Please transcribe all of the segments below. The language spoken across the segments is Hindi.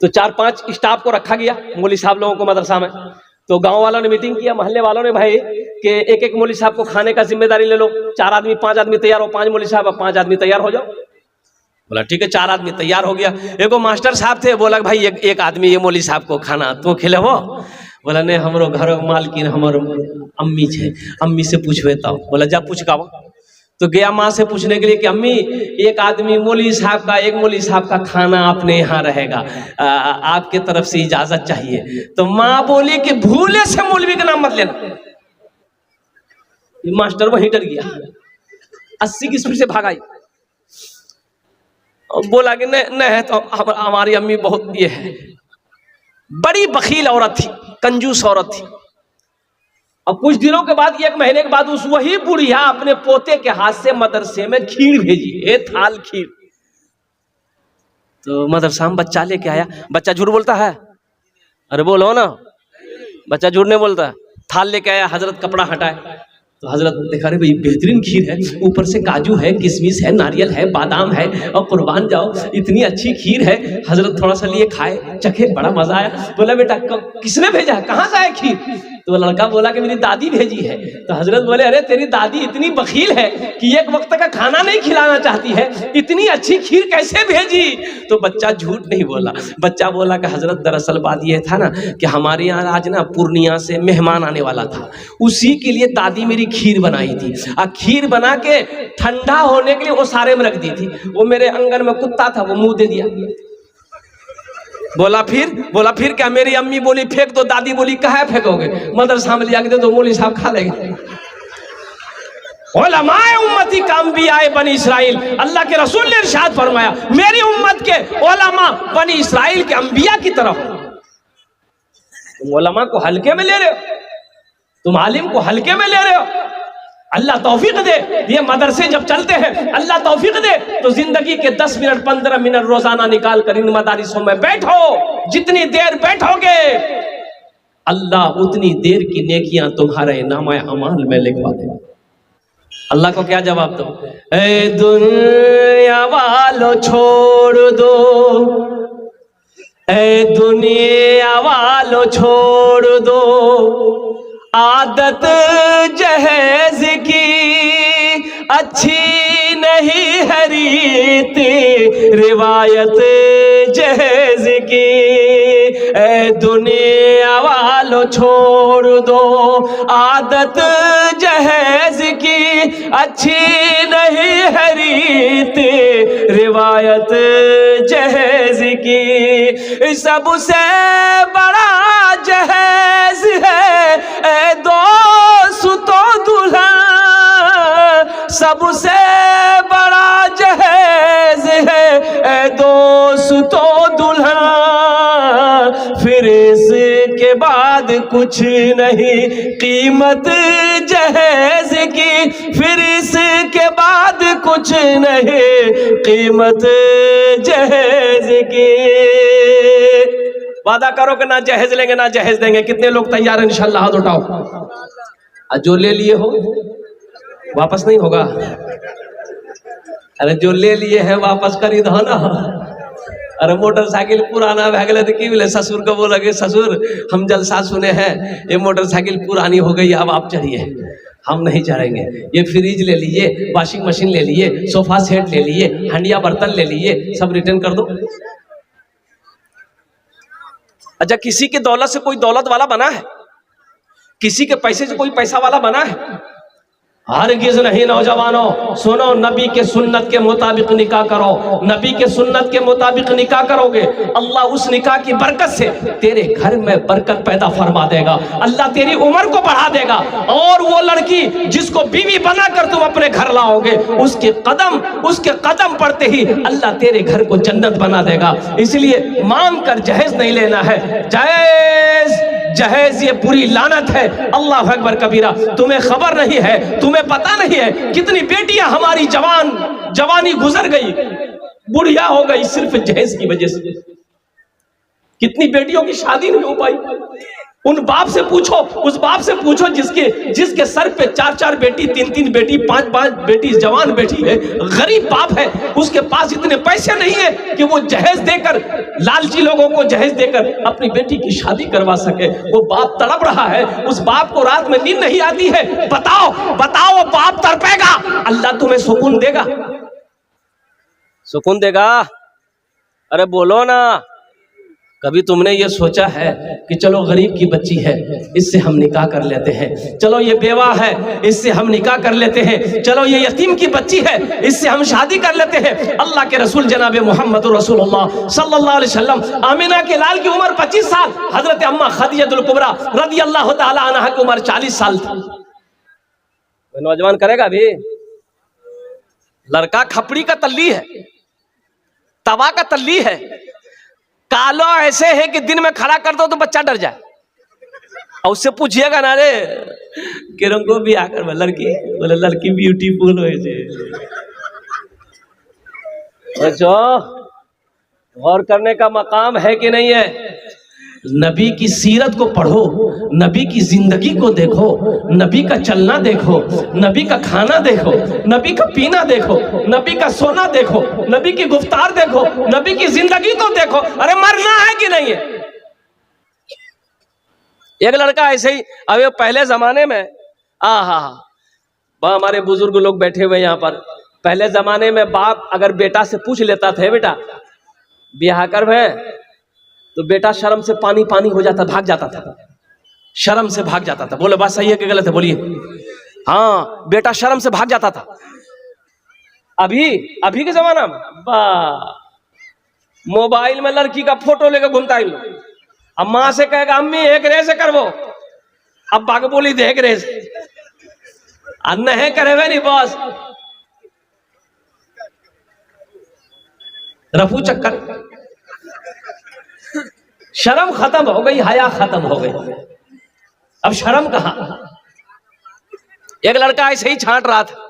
तो 4-5 स्टाफ को रखा गया मौलवी साहब लोगों को मदरसा में। तो गांव वालों ने मीटिंग किया, मोहल्ले वालों ने भाई कि एक एक मौलवी साहब को खाने का जिम्मेदारी ले लो, 4 आदमी 5 आदमी तैयार हो, 5 मौलवी साहब 5 आदमी तैयार हो जाओ। बोला ठीक है, 4 आदमी तैयार हो गया। एगो मास्टर साहब थे, बोला भाई एक आदमी ये मौलवी साहब को खाना तो खिले हो। बोला नहीं, हमरो घर मालकिन हमर अम्मी छे, अम्मी से पूछवे तो। बोला जा पूछ का। तो गया माँ से पूछने के लिए कि अम्मी एक आदमी मौलवी साहब का, एक मौलवी साहब का खाना अपने यहाँ रहेगा, आपके तरफ से इजाजत चाहिए। तो माँ बोली कि भूले से मौलवी का नाम मत लेना। मास्टर वहीं डर गया, 80 की स्पीड से भागाई। बोला कि नहीं है तो हमारी अम्मी बहुत ये है, बड़ी बखील औरत थी, कंजूस औरत थी। अब कुछ दिनों के बाद, 1 महीने के बाद, उस वही बुढ़िया अपने पोते के हाथ से मदरसे में खीर भेजी, 1 थाल खीर। तो मदरसा में बच्चा लेके आया। बच्चा झूठ बोलता है? अरे बोलो ना, बच्चा झूठ नहीं बोलता। थाल लेके आया, हजरत कपड़ा हटाए तो हजरत देखा, अरे भाई बेहतरीन खीर है, ऊपर से काजू है, किशमिश है, नारियल है, बादाम है, और कुर्बान जाओ इतनी अच्छी खीर है। हजरत थोड़ा सा लिए, खाए, चखे, बड़ा मजा आया। बोला बेटा किसने भेजा है, कहाँ से है खीर? तो लड़का बोला कि मेरी दादी भेजी है। तो हजरत बोले अरे तेरी दादी इतनी बखील है कि 1 वक्त का खाना नहीं खिलाना चाहती है, इतनी अच्छी खीर कैसे भेजी? तो बच्चा झूठ नहीं बोला। बच्चा बोला कि हजरत दरअसल बात यह था ना कि हमारे यहाँ आज ना पूर्णिया से मेहमान आने वाला था, उसी के लिए दादी मेरी खीर बनाई थी। और खीर बना के ठंडा होने के लिए वो सारे में रख दी थी। वो मेरे आंगन में कुत्ता था, वो मुंह दे दिया। बोला फिर क्या? मेरी अम्मी बोली फेंक दो, दादी बोली कहाँ फेंकोगे? मदरसा में लिया के दे दो, मौलवी साहब खा लेंगे। उलमाए उम्मती का अंबियाए बनी इसराइल, अल्लाह के रसूल ने इरशाद फरमाया मेरी उम्मत के उलमा बनी इसराइल के अंबिया की तरफ। तुम उलमा को हल्के में ले रहे हो, तुम आलिम को हल्के में ले रहे हो। अल्लाह तौफीक दे, ये मदरसे जब चलते हैं, अल्लाह तौफीक दे तो जिंदगी के 10 मिनट 15 मिनट रोजाना निकाल कर इन मदारिसों में बैठो। जितनी देर बैठोगे अल्लाह उतनी देर की नेकियां तुम्हारे नामा अमाल में लिखवा देगा। अल्लाह को क्या जवाब दो? ए दुनिया वालों छोड़ दो, ए दुनिया वालों छोड़ दो, आदत जहेज की अच्छी नहीं है रीत, रिवायत जहेज की। ए दुनिया वालों छोड़ दो, आदत जहेज की अच्छी नहीं है रीत, रिवायत जहेज की। सबसे बड़ा जहेज है ए दोस्तों दुल्हा, सबसे बड़ा जहेज है ए दोस्तों दुल्हा। फिर इसके बाद कुछ नहीं कीमत जहेज की, फिर इसके बाद कुछ नहीं कीमत जहेज की। वादा करो कि ना जहेज लेंगे ना जहेज देंगे। कितने लोग तैयार हैं? इंशाल्लाह हाथ उठाओ। जो ले लिए हो वापस नहीं होगा। अरे जो ले लिए हैं वापस कर दो ना। अरे मोटरसाइकिल पुराना भै गए तो की बोले ससुर को बोला कि ससुर हम जलसा सुने हैं, ये मोटरसाइकिल पुरानी हो गई, अब आप चढ़िए। हम नहीं चढ़ेंगे। ये फ्रिज ले लिए, वॉशिंग मशीन ले लिए, सोफा सेट ले लिए, हंडिया बर्तन ले लिए, सब रिटर्न कर दो। अच्छा, किसी के दौलत से कोई दौलत वाला बना है? किसी के पैसे से कोई पैसा वाला बना है? हरगिज़ नहीं। नौजवानों सुनो, नबी के सुन्नत के मुताबिक निकाह करो। नबी के सुन्नत के मुताबिक निकाह करोगे, अल्लाह उस निकाह की बरकत से तेरे घर में बरकत पैदा फरमा देगा। अल्लाह तेरी उम्र को बढ़ा देगा। और वो लड़की जिसको बीवी बनाकर तुम अपने घर लाओगे, उसके कदम पड़ते ही अल्लाह तेरे घर को जन्नत बना देगा। इसलिए मांग कर जहेज नहीं लेना है। जहेज ये बुरी लानत है। अल्लाह अकबर कबीरा। तुम्हें खबर नहीं है, तुम्हें पता नहीं है कितनी बेटियां हमारी जवानी गुजर गई, बुढ़िया हो गई सिर्फ जहेज की वजह से। कितनी बेटियों की शादी नहीं हो पाई। उन बाप से पूछो, उस बाप से पूछो जिसके सर पे 4-4 बेटी, 3-3 बेटी, 5-5 बेटी, जवान बेटी है, गरीब बाप है, उसके पास इतने पैसे नहीं है कि वो जहेज देकर, लालची लोगों को जहेज देकर अपनी बेटी की शादी करवा सके। वो बाप तड़प रहा है, उस बाप को रात में नींद नहीं आती है। बताओ बताओ, वो बाप तड़पेगा, अल्लाह तुम्हें सुकून देगा? सुकून देगा? अरे बोलो ना। कभी तुमने ये सोचा है कि चलो गरीब की बच्ची है, इससे हम निकाह कर लेते हैं, चलो ये बेवा है, इससे हम निकाह कर लेते हैं, चलो ये यतीम की बच्ची है, इससे हम शादी कर लेते हैं। अल्लाह के रसूल जनाब मोहम्मद रसूलुल्लाह सल्लल्लाहु अलैहि वसल्लम, आमिना के लाल की उम्र 25 साल, हजरत अम्मा खदीजतुल कुबरा रदी अल्लाह तआला अन्हा की उम्र 40 साल थी। नौजवान करेगा भी? लड़का खपड़ी का तल्ली है, तवा का तल्ली है, कालो ऐसे है कि दिन में खड़ा कर दो तो बच्चा डर जाए। और उससे पूछिएगा ना, रे किरण को भी आकर लड़की, बोले लड़की ब्यूटीफुल हो गौर करने का मकाम है कि नहीं है? नबी की सीरत को पढ़ो, नबी की जिंदगी को देखो, नबी का चलना देखो, नबी का खाना देखो, नबी का पीना देखो, नबी का सोना देखो, नबी की गुफ्तार देखो, नबी की जिंदगी तो देखो। अरे मरना है कि नहीं है? एक लड़का ऐसे ही, अब पहले जमाने में हमारे बुजुर्ग लोग बैठे हुए यहाँ पर, पहले जमाने में बाप अगर बेटा से पूछ लेता था, बेटा ब्याह कर भै, तो बेटा शर्म से पानी पानी हो जाता, भाग जाता था, शर्म से भाग जाता था। बोले बात सही है कि गलत है? बोलिए। हाँ, बेटा शर्म से भाग जाता था। अभी के जमाना में मोबाइल में लड़की का फोटो लेकर घूमता है। अब माँ से कहेगा अम्मी एक रे से करवो, अब बाग बोली दे एक रे से, नहीं करे नहीं बॉस, रफू चक्कर। शर्म खत्म हो गई, हया खत्म हो गई, अब शर्म कहां? एक लड़का ऐसे ही छांट रहा था,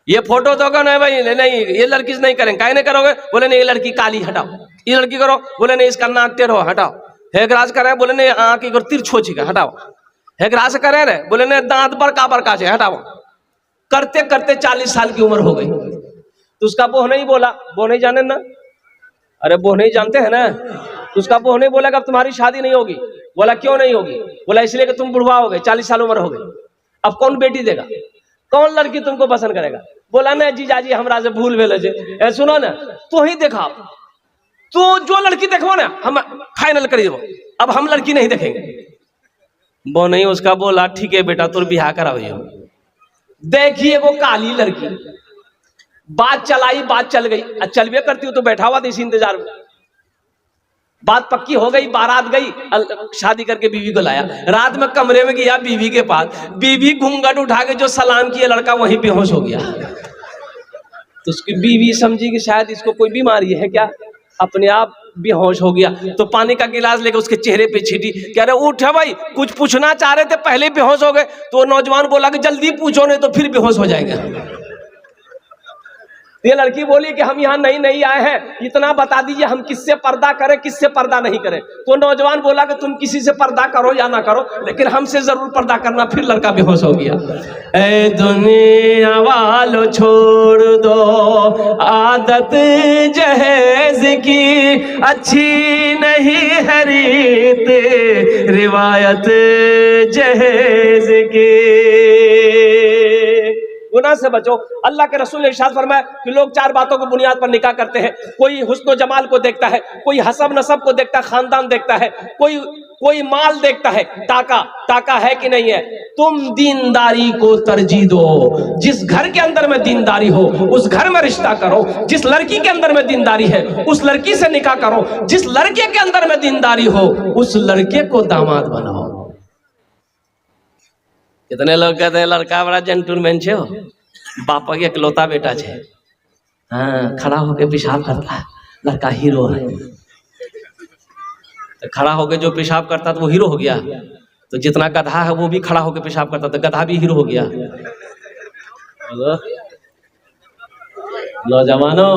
ये फोटो तो कौन है भाई? नहीं ये लड़की से नहीं करेंगे। काहे नहीं करोगे? बोले नहीं ये लड़की काली, हटाओ। ये लड़की करो, बोले नहीं इसका नाक टेढ़ो, हटाओ। हेगराज करे, बोले नहीं आंख की तिरछोची का, हटाओ। हेगराज करे रे, बोले नहीं दांत बड़का बड़का से, हटाओ। करते करते 40 साल की उम्र हो गई। तो उसका बोह नहीं बोला, बोह नहीं जाने ना, अरे बोह नहीं जानते हैं ना, तो उसका बोह नहीं बोला कि अब तुम्हारी शादी नहीं होगी। बोला क्यों नहीं होगी? बोला इसलिए कि तुम बुढ़वा हो गए, 40 साल उम्र हो गई, अब कौन बेटी देगा, कौन लड़की तुमको पसंद करेगा? बोला ना जीजाजी हमरा से भूल भेल है, सुनो ना तू ही देखा, तो जो लड़की देखो ना हम फाइनल कर देवो, अब हम लड़की नहीं देखेंगे। वो नहीं, उसका बोला ठीक है बेटा तुर बिहार कराओ। देखिए वो काली लड़की, बात चलाई, बात चल गई, चलवे करती हूँ तो बैठा हुआ था इसी इंतजार में। बात पक्की हो गई, बारात गई, शादी करके बीवी को लाया। रात में कमरे में गया बीवी के पास, बीवी घूंघट उठा के जो सलाम किया, लड़का वहीं बेहोश हो गया। तो उसकी बीवी समझी कि शायद इसको कोई बीमारी है क्या, अपने आप बेहोश हो गया। तो पानी का गिलास लेकर उसके चेहरे पे छीटी, कह रहे उठ भाई, कुछ पूछना चाह रहे थे पहले बेहोश हो गए। तो नौजवान बोला कि जल्दी पूछो नहीं तो फिर बेहोश हो जाएगा। ये लड़की बोली कि हम यहाँ नहीं आए हैं, इतना बता दीजिए हम किससे पर्दा करें किससे पर्दा नहीं करें। तो नौजवान बोला कि तुम किसी से पर्दा करो या ना करो, लेकिन हमसे जरूर पर्दा करना। फिर लड़का बेहोश हो गया। ऐ दुनिया वालों छोड़ दो आदत जहेज की, अच्छी नहीं है रीत रिवायत जहेज की। गुनाह से बचो। अल्लाह के रसूल ने इरशाद फरमाया कि लोग 4 बातों को बुनियाद पर निकाह करते हैं। कोई हुस्न जमाल को देखता है, कोई हसब नसब को देखता है, खानदान देखता है, कोई माल देखता है। ताका है कि नहीं है? तुम दीनदारी को तरजीह दो। जिस घर के अंदर में दीनदारी हो उस घर में रिश्ता करो। जिस लड़की के अंदर में दीनदारी है उस लड़की से निकाह करो। जिस लड़के के अंदर में दीनदारी हो उस लड़के को दामाद बनाओ। कितने लोग कहते हैं लड़का बड़ा जेंटलमैन छे, बापा के इकलौता बेटा छे, हाँ खड़ा होके पेशाब करता है, लड़का हीरो है। तो खड़ा होके जो पेशाब करता तो वो हीरो हो गया। तो जितना गधा है वो भी खड़ा होके पेशाब करता तो गधा भी हीरो हो गया। नौजवानों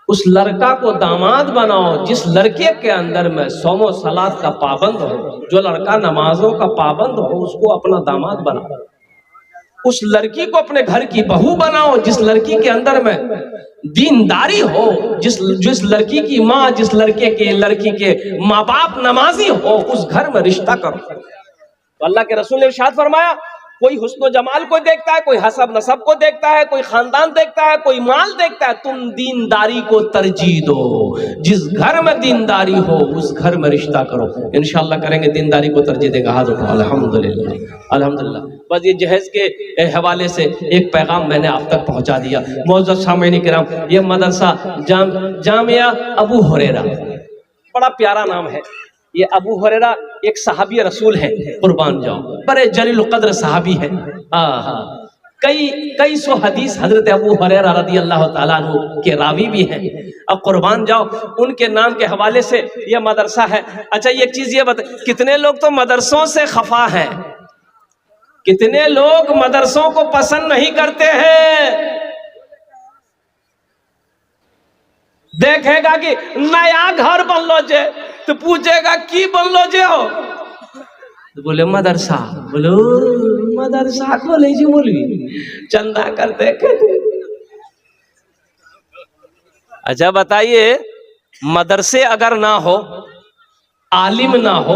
उस लड़का को दामाद बनाओ जिस लड़के के अंदर में सोमो सलात का पाबंद हो। जो लड़का नमाजों का पाबंद हो उसको अपना दामाद बनाओ। उस लड़की को अपने घर की बहू बनाओ जिस लड़की के अंदर में दीनदारी हो। जिस लड़की की माँ, जिस लड़की के माँ बाप नमाजी हो, उस घर में रिश्ता करो। तो अल्लाह के रसूल ने इरशाद फरमाया, कोई हुस्न जमाल को देखता है, कोई हसब नसब को देखता है, कोई खानदान देखता है, कोई माल देखता है, तुम दीनदारी को तरजीह दो। जिस घर में दीनदारी हो उस घर में रिश्ता करो। इंशाअल्लाह करेंगे, दीनदारी को तरजीह देगा। हाथ उठाओ, अल्हम्दुलिल्लाह अल्हम्दुलिल्लाह। बस ये जहेज के हवाले से एक पैगाम मैंने आप तक पहुंचा दिया। मुअज़्ज़ज़ सामीन किराम, ये मदरसा जामिया अबू हुरैरा, बड़ा प्यारा नाम है। ये अबू हुरैरा एक सहाबी रसूल है, कुर्बान जाओ, बड़े जलील कद्र सहाबी है। कई सौ हदीस हजरत अबू हुरैरा रज़ी अल्लाह ताला अन्हु के रावी भी हैं। अब कुर्बान जाओ, उनके नाम के हवाले से ये मदरसा है। अच्छा, एक चीज ये बता, कितने लोग तो मदरसों से खफा हैं, कितने लोग मदरसों को पसंद नहीं करते हैं। देखेगा कि नया घर बनलो जे तो पूछेगा की बनलो जे हो, तो बोले मदरसा। बोलो मदरसा खोले जी, बोली चंदा करते। अच्छा बताइए, मदरसे अगर ना हो, आलिम ना हो,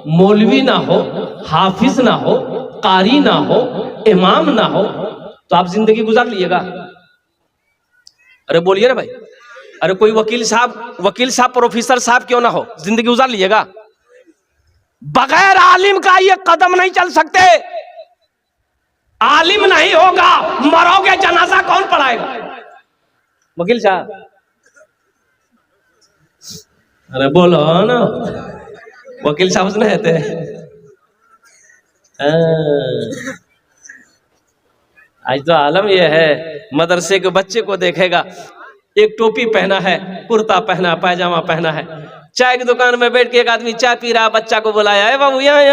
मौलवी ना हो, हाफिज ना हो, कारी ना हो, इमाम ना हो, तो आप जिंदगी गुजार लीजिएगा? अरे बोलिए ना भाई। अरे कोई वकील साहब प्रोफेसर साहब क्यों ना हो, जिंदगी गुजार लीजिएगा? बगैर आलिम का ये कदम नहीं चल सकते। आलिम नहीं होगा, मरोगे, जनाजा कौन पढ़ाएगा? वकील साहब, अरे बोलो ना, वकील साहब नहीं रहते। आज तो आलम ये है, मदरसे के बच्चे को देखेगा, एक टोपी पहना है, कुर्ता पहना, पैजामा पहना है, चाय की दुकान में बैठ के एक आदमी चाय पी रहा, बच्चा को बुलाया, है बाबू यहाँ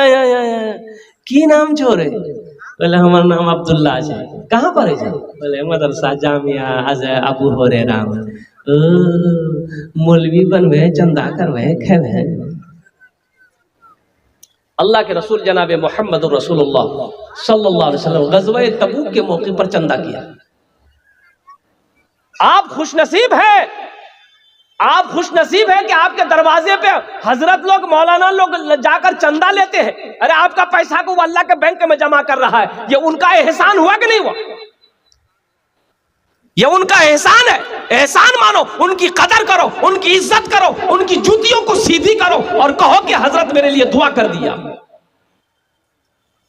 की नाम छोड़े? बोले हमारा नाम अब्दुल्ला है। कहाँ पर है? बोले मदरसा जामिया अबू हुरैरा। मौलवी बनवे, चंदा करवे, खेवे। अल्लाह के रसूल जनाब मोहम्मद रसूलुल्लाह सल्लल्लाहु अलैहि वसल्लम गज़वा तबूक के मौके पर चंदा किया। आप खुशनसीब हैं, आप खुशनसीब हैं कि आपके दरवाजे पे हजरत लोग, मौलाना लोग जाकर चंदा लेते हैं। अरे आपका पैसा को वो अल्लाह के बैंक में जमा कर रहा है, ये उनका एहसान हुआ कि नहीं हुआ? ये उनका एहसान है, एहसान मानो, उनकी कदर करो, उनकी इज्जत करो, उनकी जूतियों को सीधी करो और कहो कि हजरत मेरे लिए दुआ कर दिया।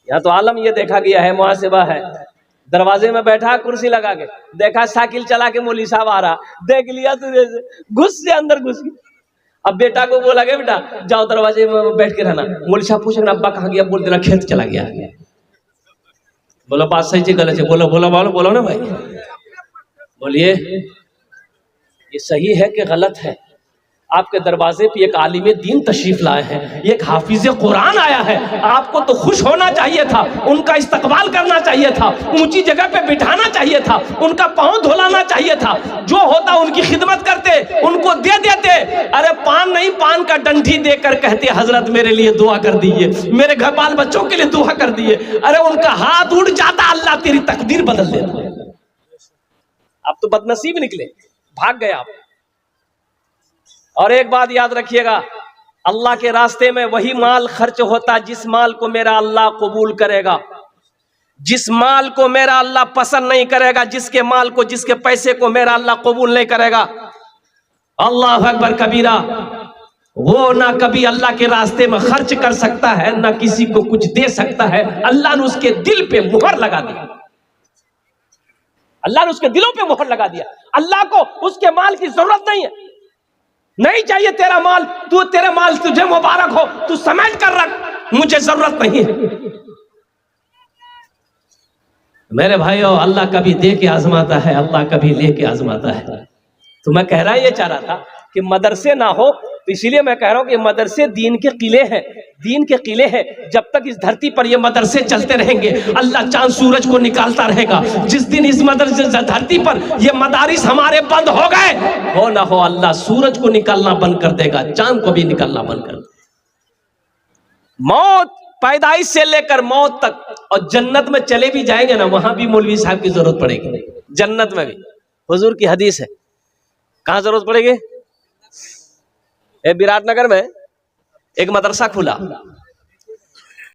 या तो आलम ये देखा गया है, मुहासिबा है, दरवाजे में बैठा, कुर्सी लगा के, देखा साइकिल चला के मौलवी साहब आ रहा, देख लिया तुझे, घुस से अंदर घुस गया। अब बेटा को बोला गया, बेटा जाओ दरवाजे में बैठ के रहना। मौलवी साहब पूछेंगे अब्बा कहाँ गया? बोल देना खेत चला गया। बोलो बात सही है गलत है? बोलो बोलो बोलो बोलो ना भाई, बोलिए ये सही है कि गलत है? आपके दरवाजे पे एक आलिम दीन तशरीफ लाए हैं, एक हाफिज कुरान आया है, आपको तो खुश होना चाहिए था, उनका इस्तकबाल करना चाहिए था, ऊंची जगह पे बिठाना चाहिए था, उनका पांव धुलाना चाहिए था, जो होता उनकी खिदमत करते, उनको दे देते। अरे पान नहीं, पान का डंडी देकर कहते हजरत मेरे लिए दुआ कर दीजिए, मेरे घर बाल बच्चों के लिए दुआ कर दीजिए। अरे उनका हाथ उड़ जाता, अल्लाह तेरी तकदीर बदल देता। आप तो बदनसीब निकले, भाग गए आप। और एक बात याद रखिएगा, अल्लाह के रास्ते में वही माल खर्च होता जिस माल को मेरा अल्लाह कबूल करेगा, जिस माल को मेरा अल्लाह पसंद नहीं करेगा, जिसके माल को, जिसके पैसे को मेरा अल्लाह कबूल नहीं करेगा, अल्लाह अकबर कबीरा, वो ना कभी अल्लाह के रास्ते में खर्च कर सकता है, ना किसी को कुछ दे सकता है। अल्लाह ने उसके दिल पे मुहर लगा दिया, अल्लाह ने उसके दिलों पे मुहर लगा दिया। अल्लाह को उसके माल की जरूरत नहीं है, नहीं चाहिए तेरा माल, तू तेरे माल तुझे मुबारक हो, तू समझ कर रख, मुझे जरूरत नहीं है। मेरे भाइयों, अल्लाह कभी दे के आजमाता है, अल्लाह कभी ले के आजमाता है। तो मैं कह रहा ये चाह रहा था कि मदरसे ना हो तो इसीलिए मैं कह रहा हूं कि मदरसे दीन के किले हैं, दीन के किले हैं। जब तक इस धरती पर ये मदरसे चलते रहेंगे, अल्लाह चांद सूरज को निकालता रहेगा। जिस दिन इस मदरसे धरती पर ये मदारिस हमारे बंद हो गए, हो ना हो अल्लाह सूरज को निकालना बंद कर देगा, चांद को भी निकालना बंद कर देगा। मौत पैदाइश से लेकर मौत तक, और जन्नत में चले भी जाएंगे ना, वहां भी मौलवी साहब की जरूरत पड़ेगी। जन्नत में भी हुजूर की हदीस है, कहां जरूरत पड़ेगी? विराटनगर में एक मदरसा खुला,